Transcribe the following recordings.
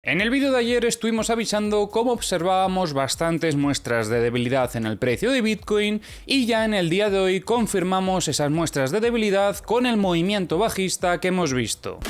En el vídeo de ayer estuvimos avisando cómo observábamos bastantes muestras de debilidad en el precio de Bitcoin y ya en el día de hoy confirmamos esas muestras de debilidad con el movimiento bajista que hemos visto.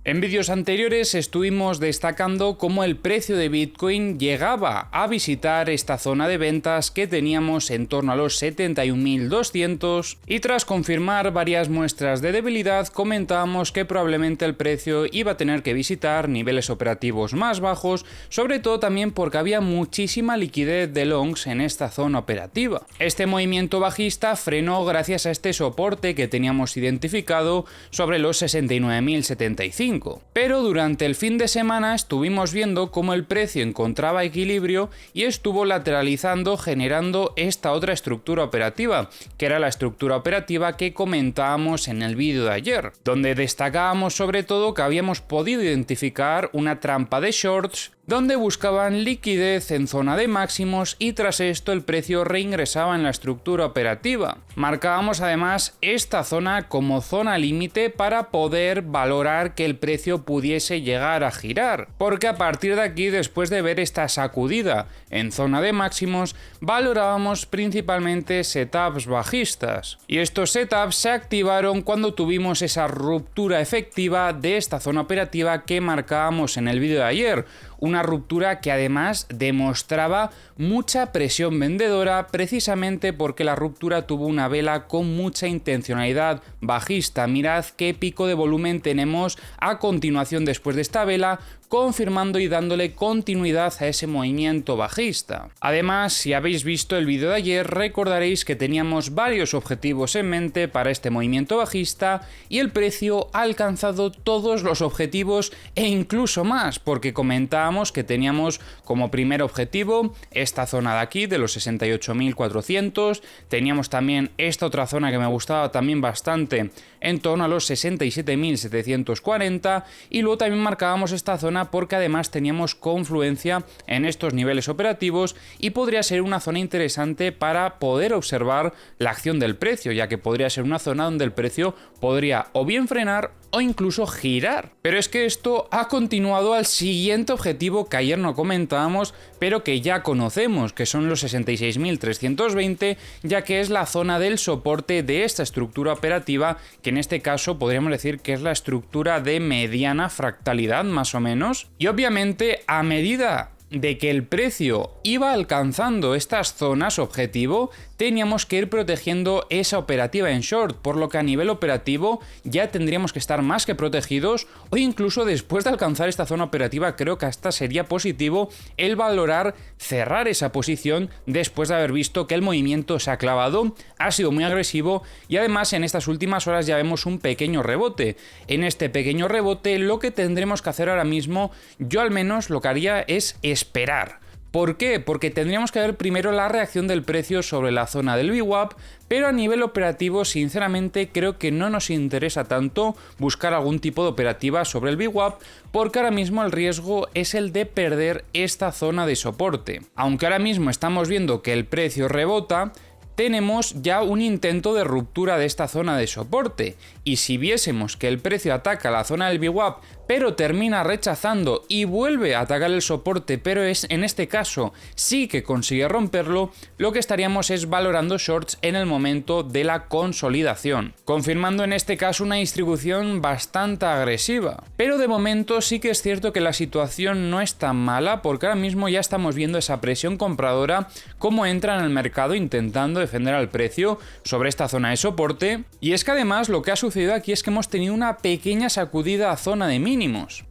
En vídeos anteriores estuvimos destacando cómo el precio de Bitcoin llegaba a visitar esta zona de ventas que teníamos en torno a los 71.200 y tras confirmar varias muestras de debilidad comentábamos que probablemente el precio iba a tener que visitar niveles operativos más bajos, sobre todo también porque había muchísima liquidez de longs en esta zona operativa. Este movimiento bajista frenó gracias a este soporte que teníamos identificado sobre los 69.075. Pero durante el fin de semana estuvimos viendo cómo el precio encontraba equilibrio y estuvo lateralizando generando esta otra estructura operativa, que era la estructura operativa que comentábamos en el vídeo de ayer, donde destacábamos sobre todo que habíamos podido identificar una trampa de shorts donde buscaban liquidez en zona de máximos y tras esto el precio reingresaba en la estructura operativa. Marcábamos además esta zona como zona límite para poder valorar que el precio pudiese llegar a girar, porque a partir de aquí, después de ver esta sacudida en zona de máximos, valorábamos principalmente setups bajistas. Y estos setups se activaron cuando tuvimos esa ruptura efectiva de esta zona operativa que marcábamos en el vídeo de ayer. Una ruptura que además demostraba mucha presión vendedora precisamente porque la ruptura tuvo una vela con mucha intencionalidad bajista. Mirad qué pico de volumen tenemos a continuación después de esta vela, confirmando y dándole continuidad a ese movimiento bajista. Además, si habéis visto el vídeo de ayer, recordaréis que teníamos varios objetivos en mente para este movimiento bajista y el precio ha alcanzado todos los objetivos e incluso más, porque comentábamos que teníamos como primer objetivo esta zona de aquí de los 68.400, teníamos también esta otra zona que me gustaba también bastante en torno a los 67.740 y luego también marcábamos esta zona porque además teníamos confluencia en estos niveles operativos y podría ser una zona interesante para poder observar la acción del precio, ya que podría ser una zona donde el precio podría o bien frenar o incluso girar. Pero es que esto ha continuado al siguiente objetivo que ayer no comentábamos, pero que ya conocemos, que son los 66.320, ya que es la zona del soporte de esta estructura operativa, que en este caso podríamos decir que es la estructura de mediana fractalidad más o menos. Y obviamente a medida de que el precio iba alcanzando estas zonas objetivo, teníamos que ir protegiendo esa operativa en short, por lo que a nivel operativo ya tendríamos que estar más que protegidos o incluso después de alcanzar esta zona operativa creo que hasta sería positivo el valorar cerrar esa posición después de haber visto que el movimiento se ha clavado, ha sido muy agresivo y además en estas últimas horas ya vemos un pequeño rebote. En este pequeño rebote lo que tendremos que hacer ahora mismo, yo al menos lo que haría es esperar. ¿Por qué? Porque tendríamos que ver primero la reacción del precio sobre la zona del VWAP, pero a nivel operativo sinceramente creo que no nos interesa tanto buscar algún tipo de operativa sobre el VWAP porque ahora mismo el riesgo es el de perder esta zona de soporte. Aunque ahora mismo estamos viendo que el precio rebota, tenemos ya un intento de ruptura de esta zona de soporte y si viésemos que el precio ataca la zona del VWAP pero termina rechazando y vuelve a atacar el soporte, pero es en este caso sí que consigue romperlo, lo que estaríamos es valorando shorts en el momento de la consolidación, confirmando en este caso una distribución bastante agresiva. Pero de momento sí que es cierto que la situación no es tan mala porque ahora mismo ya estamos viendo esa presión compradora como entra en el mercado intentando defender al precio sobre esta zona de soporte y es que además lo que ha sucedido aquí es que hemos tenido una pequeña sacudida a zona de mínimos.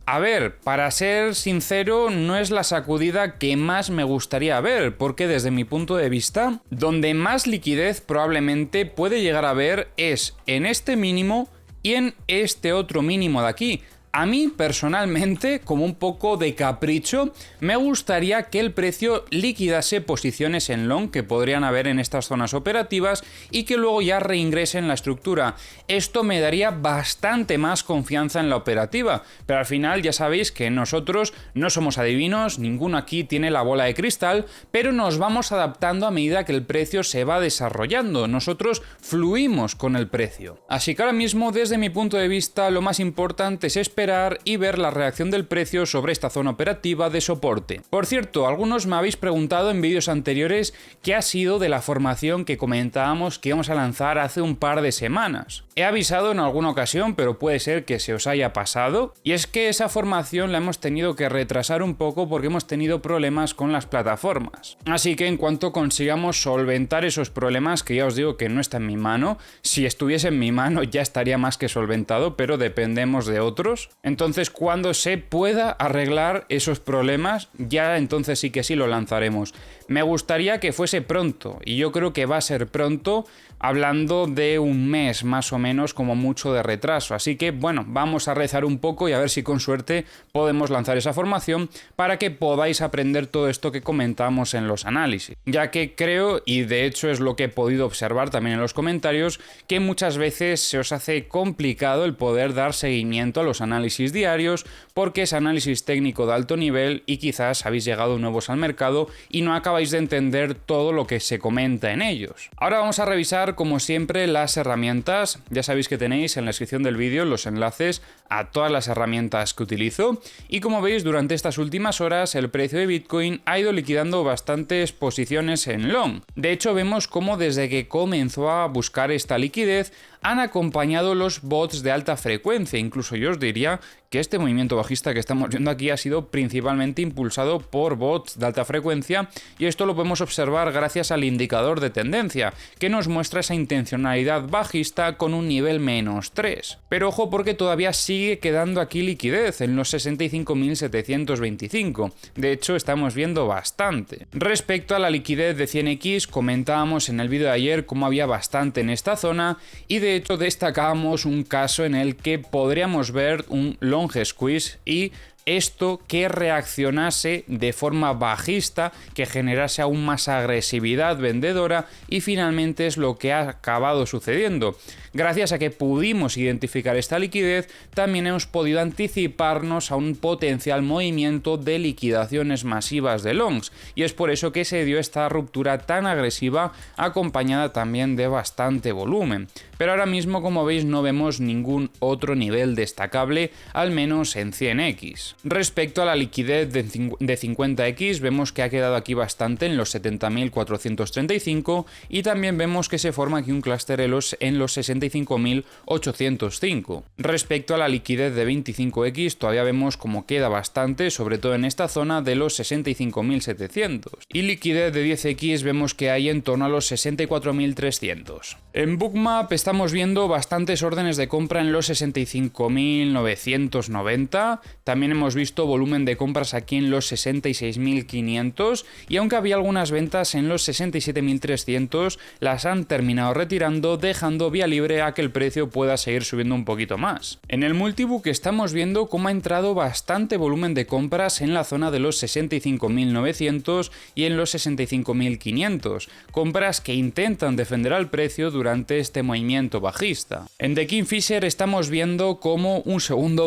A ver, para ser sincero, no es la sacudida que más me gustaría ver, porque desde mi punto de vista, donde más liquidez probablemente puede llegar a ver es en este mínimo y en este otro mínimo de aquí. A mí, personalmente, como un poco de capricho, me gustaría que el precio liquidase posiciones en long que podrían haber en estas zonas operativas y que luego ya reingrese en la estructura. Esto me daría bastante más confianza en la operativa, pero al final ya sabéis que nosotros no somos adivinos, ninguno aquí tiene la bola de cristal, pero nos vamos adaptando a medida que el precio se va desarrollando. Nosotros fluimos con el precio. Así que ahora mismo, desde mi punto de vista, lo más importante es esperar y ver la reacción del precio sobre esta zona operativa de soporte. Por cierto, algunos me habéis preguntado en vídeos anteriores qué ha sido de la formación que comentábamos que íbamos a lanzar hace un par de semanas. He avisado en alguna ocasión, pero puede ser que se os haya pasado, y es que esa formación la hemos tenido que retrasar un poco porque hemos tenido problemas con las plataformas. Así que en cuanto consigamos solventar esos problemas, que ya os digo que no está en mi mano, si estuviese en mi mano ya estaría más que solventado, pero dependemos de otros. Entonces, cuando se pueda arreglar esos problemas, ya entonces sí que sí lo lanzaremos. Me gustaría que fuese pronto, y yo creo que va a ser pronto, hablando de un mes más o menos como mucho de retraso. Así que bueno, vamos a rezar un poco y a ver si con suerte podemos lanzar esa formación para que podáis aprender todo esto que comentamos en los análisis. Ya que creo, y de hecho es lo que he podido observar también en los comentarios, que muchas veces se os hace complicado el poder dar seguimiento a los análisis diarios porque es análisis técnico de alto nivel y quizás habéis llegado nuevos al mercado y no acabáis de entender todo lo que se comenta en ellos. Ahora vamos a revisar como siempre las herramientas. Ya sabéis que tenéis en la descripción del vídeo los enlaces a todas las herramientas que utilizo y como veis durante estas últimas horas el precio de Bitcoin ha ido liquidando bastantes posiciones en long. De hecho vemos cómo desde que comenzó a buscar esta liquidez han acompañado los bots de alta frecuencia. Incluso yo os diría que este movimiento bajista que estamos viendo aquí ha sido principalmente impulsado por bots de alta frecuencia y esto lo podemos observar gracias al indicador de tendencia que nos muestra esa intencionalidad bajista con un nivel -3. Pero ojo porque todavía sigue quedando aquí liquidez en los 65.725. De hecho estamos viendo bastante. Respecto a la liquidez de 100x comentábamos en el vídeo de ayer cómo había bastante en esta zona y de hecho destacábamos un caso en el que podríamos ver un long squeeze y esto que reaccionase de forma bajista, que generase aún más agresividad vendedora y finalmente es lo que ha acabado sucediendo. Gracias a que pudimos identificar esta liquidez, también hemos podido anticiparnos a un potencial movimiento de liquidaciones masivas de longs y es por eso que se dio esta ruptura tan agresiva acompañada también de bastante volumen. Pero ahora mismo, como veis, no vemos ningún otro nivel destacable, al menos en 100x. Respecto a la liquidez de 50x, vemos que ha quedado aquí bastante en los 70.435 y también vemos que se forma aquí un clúster en los 65.805. Respecto a la liquidez de 25x, todavía vemos como queda bastante, sobre todo en esta zona de los 65.700. Y liquidez de 10x vemos que hay en torno a los 64.300. En Bookmap estamos viendo bastantes órdenes de compra en los 65.990. También hemos visto volumen de compras aquí en los 66.500 y aunque había algunas ventas en los 67.300, las han terminado retirando, dejando vía libre a que el precio pueda seguir subiendo un poquito más. En el Multibook estamos viendo cómo ha entrado bastante volumen de compras en la zona de los 65.900 y en los 65.500, compras que intentan defender al precio durante este movimiento bajista. En The Kingfisher estamos viendo cómo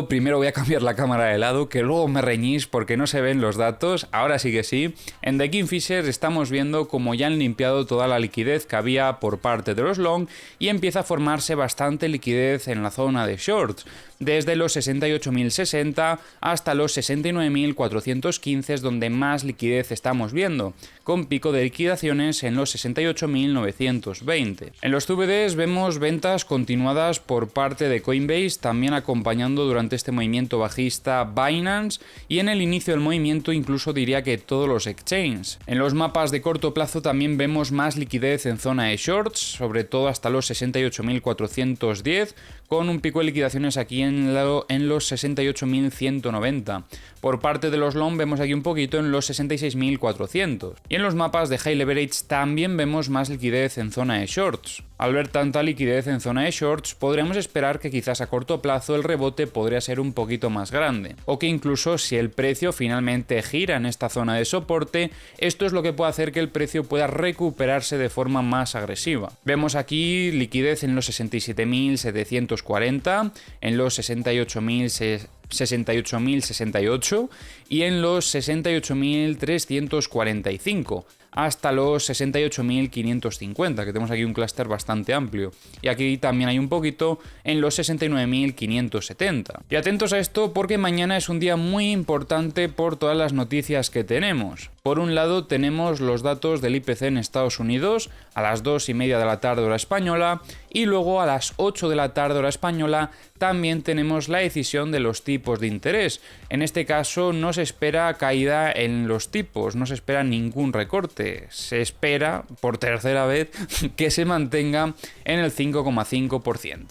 primero voy a cambiar la cámara de lado, que luego me reñís porque no se ven los datos, ahora sí que sí. En The Kingfisher estamos viendo cómo ya han limpiado toda la liquidez que había por parte de los long y empieza a formarse bastante liquidez en la zona de shorts, desde los 68.060 hasta los 69.415 es donde más liquidez estamos viendo, con pico de liquidaciones en los 68.920. En los CBDs vemos ventas continuadas por parte de Coinbase, también acompañando durante este movimiento bajista Binance Binance y en el inicio del movimiento incluso diría que todos los exchanges. En los mapas de corto plazo también vemos más liquidez en zona de shorts, sobre todo hasta los 68.410, con un pico de liquidaciones aquí en los 68.190. Por parte de los long vemos aquí un poquito en los 66.400. Y en los mapas de high leverage también vemos más liquidez en zona de shorts. Al ver tanta liquidez en zona de shorts, podríamos esperar que quizás a corto plazo el rebote podría ser un poquito más grande, o que incluso si el precio finalmente gira en esta zona de soporte, esto es lo que puede hacer que el precio pueda recuperarse de forma más agresiva. Vemos aquí liquidez en los 67.740, en los 68.068 y en los 68.345 hasta los 68.550, que tenemos aquí un clúster bastante amplio. Y aquí también hay un poquito en los 69.570. Y atentos a esto porque mañana es un día muy importante por todas las noticias que tenemos. Por un lado tenemos los datos del IPC en Estados Unidos a las 2:30 de la tarde hora española y luego a las 8 de la tarde hora española también tenemos la decisión de los tipos de interés. En este caso no se espera caída en los tipos, no se espera ningún recorte, se espera por tercera vez que se mantenga en el 5,5%.